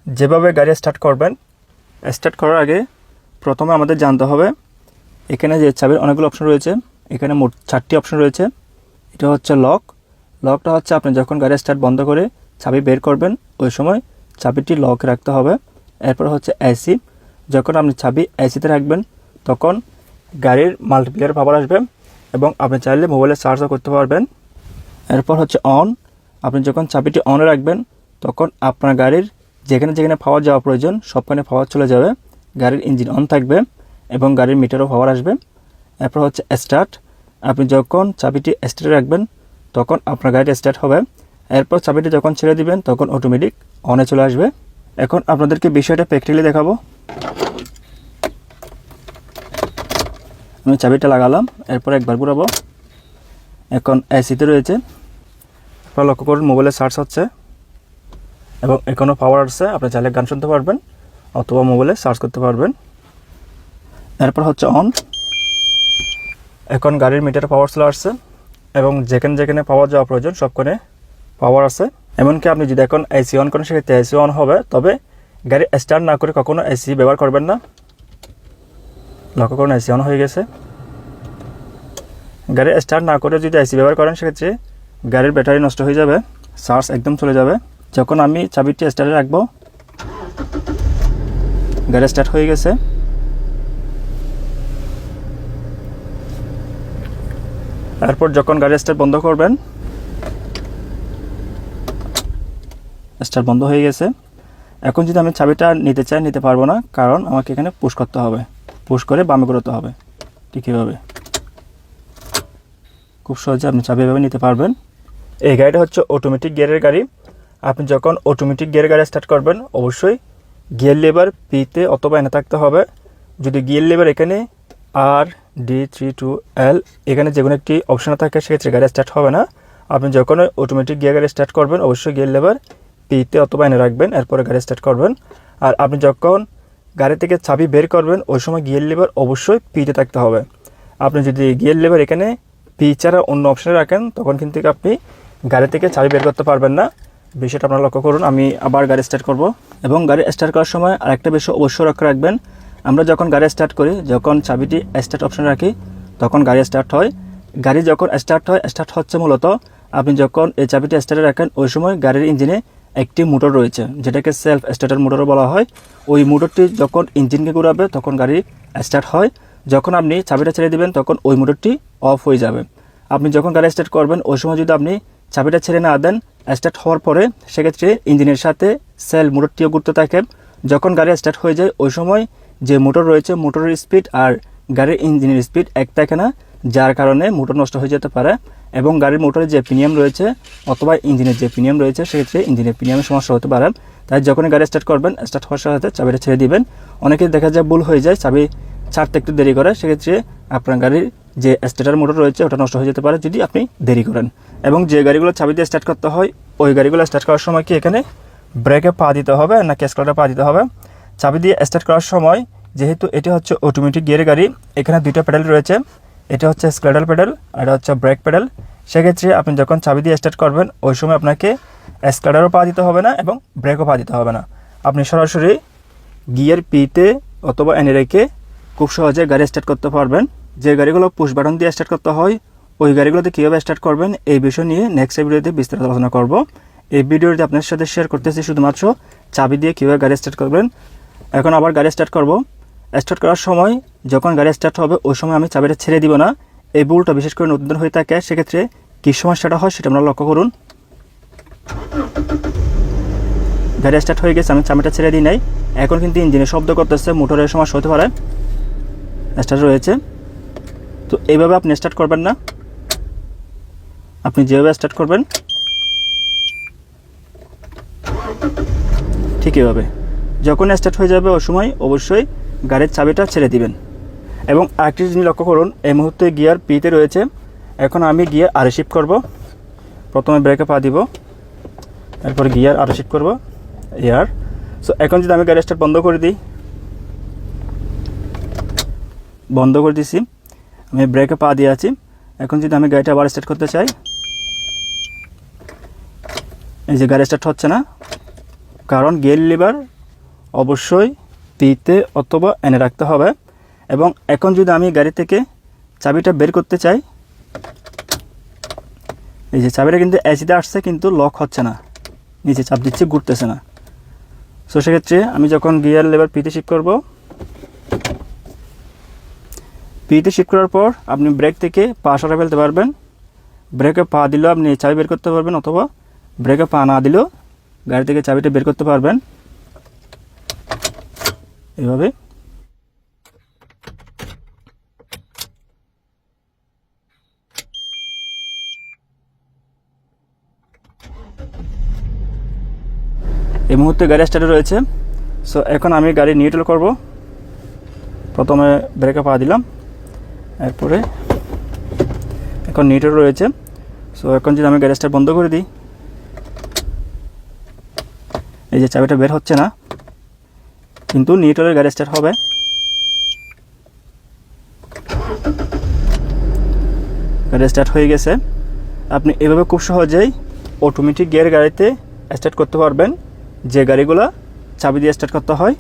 যেভাবে গাড়ি স্টার্ট করবেন, স্টার্ট করার আগে প্রথমে আমাদের জানতে হবে এখানে যে চাবির অনেকগুলো অপশন রয়েছে। এখানে মোট 4টি অপশন রয়েছে। এটা হচ্ছে লকটা হচ্ছে আপনি যখন গাড়ি স্টার্ট বন্ধ করে চাবি বের করবেন ওই সময় চাবিটি লকে রাখতে হবে। এরপর হচ্ছে এসি, যখন আপনি চাবি এসিতে রাখবেন তখন গাড়ির মাল্টিপ্লেয়ার পাওয়ার আসবে এবং আপনি চাইলে মোবাইলে চার্জও করতে পারবেন। এরপর হচ্ছে অন, আপনি যখন চাবিটি অনে রাখবেন তখন আপনার গাড়ির যেখানে যেখানে পাওয়ার যাওয়া প্রয়োজন সবখানে পাওয়ার চলে যাবে, গাড়ির ইঞ্জিন অন থাকবে এবং গাড়ির মিটারও পাওয়ার আসবে। এরপর হচ্ছে স্টার্ট, আপনি যখন চাবিটি স্টার্টে রাখবেন তখন আপনার গাড়িটা স্টার্ট হবে। এরপর চাবিটি যখন ছেড়ে দিবেন তখন অটোমেটিক অনে চলে আসবে। এখন আপনাদেরকে বিষয়টা প্র্যাকটিক্যালি দেখাবো। আমি চাবিটা লাগালাম, এরপর একবার ঘুরাবো। এখন এসিতে রয়েছে, আপনারা লক্ষ্য করুন মোবাইলে চার্জ হচ্ছে এবং এখনও পাওয়ার আসছে। আপনি চাইলে গান শুনতে পারবেন অথবা মোবাইলে চার্জ করতে পারবেন। এরপর হচ্ছে অন, এখন গাড়ির মিটারে পাওয়ার চলে আসছে এবং যেখানে যেখানে পাওয়ার যাওয়া প্রয়োজন সবখানে পাওয়ার আছে। এমনকি আপনি যদি এখন এসি অন করেন সেক্ষেত্রে এসি অন হবে, তবে গাড়ি স্টার্ট না করে কখনো এসি ব্যবহার করবেন না। লক্ষ্য করুন এসি অন হয়ে গেছে। গাড়ি স্টার্ট না করে যদি এসি ব্যবহার করেন সেক্ষেত্রে গাড়ির ব্যাটারি নষ্ট হয়ে যাবে, চার্জ একদম চলে যাবে। যখন আমি চাবিটি স্টার্টে রাখবো গাড়ি স্টার্ট হয়ে গেছে। তারপর যখন গাড়ি স্টার্ট বন্ধ করবেন, স্টার্ট বন্ধ হয়ে গেছে। এখন যদি আমি চাবিটা নিতে চাই নিতে পারবো না, কারণ আমাকে এখানে পুশ করতে হবে, পুশ করে বামে ঘোরাতে হবে। ঠিক এভাবে খুব সহজে আপনি চাবি এভাবে নিতে পারবেন। এই গাড়িটা হচ্ছে অটোমেটিক গিয়ারের গাড়ি। আপনি যখন অটোমেটিক গিয়ারের গাড়ি স্টার্ট করবেন অবশ্যই গিয়ার লেবার পিতে অথবা এনে থাকতে হবে। যদি গিয়ার লেবার এখানে RD32L এখানে যে কোনো একটি অপশন থাকে সেক্ষেত্রে গাড়ি স্টার্ট হবে না। আপনি যখন অটোমেটিক গিয়ার গাড়ি স্টার্ট করবেন অবশ্যই গিয়ার লেবার পিতে অথবা এনে রাখবেন, এরপরে গাড়ি স্টার্ট করবেন। আর আপনি যখন গাড়ি থেকে চাবি বের করবেন ওই সময় গিয়ার লেবার অবশ্যই পিতে থাকতে হবে। আপনি যদি গিয়ার লেবার এখানে পি ছাড়া অন্য অপশনে রাখেন তখন কিন্তু আপনি গাড়ি থেকে চাবি বের করতে পারবেন না। বিষয়টা আপনারা লক্ষ্য করুন। আমি আবার গাড়ি স্টার্ট করব এবং গাড়ি স্টার্ট করার সময় আরেকটা বিষয় অবশ্যই লক্ষ্য রাখবেন। আমরা যখন গাড়ি স্টার্ট করি, যখন চাবিটি স্টার্ট অপশনে রাখি তখন গাড়ি স্টার্ট হয়। গাড়ি যখন স্টার্ট হচ্ছে মূলত আপনি যখন এই চাবিটি স্টার্টে রাখেন ওই সময় গাড়ির ইঞ্জিনে একটি মোটর রয়েছে যেটাকে সেলফ স্টার্টার মোটরও বলা হয়। ওই মোটরটি যখন ইঞ্জিনকে ঘোরাবে তখন গাড়ি স্টার্ট হয়। যখন আপনি চাবিটা ছেড়ে দিবেন তখন ওই মোটরটি অফ হয়ে যাবে। আপনি যখন গাড়ি স্টার্ট করবেন ওই সময় যদি আপনি চাবিটা ছেড়ে না দেন স্টার্ট হওয়ার পরে সেক্ষেত্রে ইঞ্জিনের সাথে সেল মোটরটিও ঘুরতে থাকে। যখন গাড়ি স্টার্ট হয়ে যায় ওই সময় যে মোটর রয়েছে মোটরের স্পিড আর গাড়ির ইঞ্জিনের স্পিড এক থাকে না, যার কারণে মোটর নষ্ট হয়ে যেতে পারে এবং গাড়ির মোটরের যে প্রিমিয়াম রয়েছে অথবা ইঞ্জিনের যে প্রিমিয়াম রয়েছে সেক্ষেত্রে ইঞ্জিনের প্রিমিয়ামের সমস্যা হতে পারে। তাই যখনই গাড়ি স্টার্ট করবেন স্টার্ট হওয়ার সাথে চাবিটা ছেড়ে দিবেন। অনেকে দেখা যায় ভুল হয়ে যায়, চাবি ছাড়তে একটু দেরি করে, সেক্ষেত্রে আপনার গাড়ির যে স্টার্টার মোটর রয়েছে ওটা নষ্ট হয়ে যেতে পারে যদি আপনি দেরি করেন। এবং যে গাড়িগুলো চাবি দিয়ে স্টার্ট করতে হয় ওই গাড়িগুলো স্টার্ট করার সময় কি এখানে ব্রেকে পা দিতে হবে না ক্যাসকেটে পা দিতে হবে? চাবি দিয়ে স্টার্ট করার সময় যেহেতু এটি হচ্ছে অটোমেটিক গিয়ারের গাড়ি, এখানে দুইটা প্যাডেল রয়েছে, এটা হচ্ছে স্ক্ল্যাডাল প্যাডেল আর এটা হচ্ছে ব্রেক প্যাডেল। সেক্ষেত্রে আপনি যখন চাবি দিয়ে স্টার্ট করবেন ওই সময় আপনাকে স্ক্ল্যাডারও পা দিতে হবে না এবং ব্রেকও পা দিতে হবে না। আপনি সরাসরি গিয়ার পিতে অথবা এনে রেখে খুব সহজে গাড়ি স্টার্ট করতে পারবেন। যে গাড়িগুলো পুশ বাটন দিয়ে স্টার্ট করতে হয় ওই গাড়িগুলোতে কীভাবে স্টার্ট করবেন এই বিষয় নিয়ে নেক্সট ভিডিওতে বিস্তারিত আলোচনা করব। এই ভিডিওতে আপনার সাথে শেয়ার করতেছি শুধুমাত্র চাবি দিয়ে কীভাবে গাড়ি স্টার্ট করবেন। এখন আবার গাড়ি স্টার্ট করব। স্টার্ট করার সময় যখন গাড়ি স্টার্ট হবে ওই সময় আমি চাবিটা ছেড়ে দিব না। এই ভুলটা বিশেষ করে নতুন হয়ে থাকে, সেক্ষেত্রে কী সমস্যাটা হয় সেটা আপনারা লক্ষ্য করুন। গাড়ি স্টার্ট হয়ে গেছে, আমি চাবিটা ছেড়ে দিই নাই, এখন কিন্তু ইঞ্জিনে শব্দ করতেছে, মোটরের সমস্যা হতে পারে। স্টার্ট রয়েছে, তো এইভাবে আপনি স্টার্ট করবেন না। আপনি যেভাবে স্টার্ট করবেন ঠিক এভাবে যখন স্টার্ট হয়ে যাবে ওই সময় অবশ্যই গাড়ির চাবিটা ছেড়ে দিবেন। এবং আরেকটি জিনিস লক্ষ্য করুন, এই মুহূর্তে গিয়ার পিতে রয়েছে, এখন আমি গিয়ার আরে শিফট করব। প্রথমে ব্রেকে পা দিব, এরপর গিয়ার আরে শিফট করব এয়ার। সো এখন যদি আমি গাড়ি স্টার্ট বন্ধ করে দিই, বন্ধ করে দিছি, আমি ব্রেকে পা দিয়ে আছি। এখন যদি আমি গাড়িটা আবার স্টার্ট করতে চাই, এই যে গাড়ি স্টার্ট হচ্ছে না, কারণ গিয়ার লিভার অবশ্যই পিতে অথবা এনে রাখতে হবে। এবং এখন যদি আমি গাড়ি থেকে চাবিটা বের করতে চাই, এই যে চাবিটা কিন্তু এসিতে আসছে কিন্তু লক হচ্ছে না, নিচে চাপ দিচ্ছে ঘুরতেছে না। সো সেক্ষেত্রে আমি যখন গিয়ার লিভার পিতে শিফট করব, পিতে শিফট করার পর আপনি ব্রেক থেকে পা সরা ফেলতে পারবেন। ব্রেকে পা দিলেও আপনি চাবি বের করতে পারবেন, অথবা ব্রেকে পা না দিলেও গাড়ি থেকে চাবিটা বের করতে পারবেন এভাবে। এই মুহূর্তে গাড়ি স্টার্টে রয়েছে। সো এখন আমি গাড়ি নিউট্রাল করব। প্রথমে ব্রেকে পা দিলাম, এরপরে এখন নিউট্রাল রয়েছে। সো এখন যদি আমি গাড়ি স্টার্ট বন্ধ করে দিই, এই যে চাবিটা বের হচ্ছে না, কিন্তু নিউট্রালের গাড়ি স্টার্ট হবে। গাড়ি স্টার্ট হয়ে গেছে। আপনি এভাবে খুব সহজেই অটোমেটিক গিয়ার গাড়িতে স্টার্ট করতে পারবেন, যে গাড়িগুলো চাবি দিয়ে স্টার্ট করতে হয়।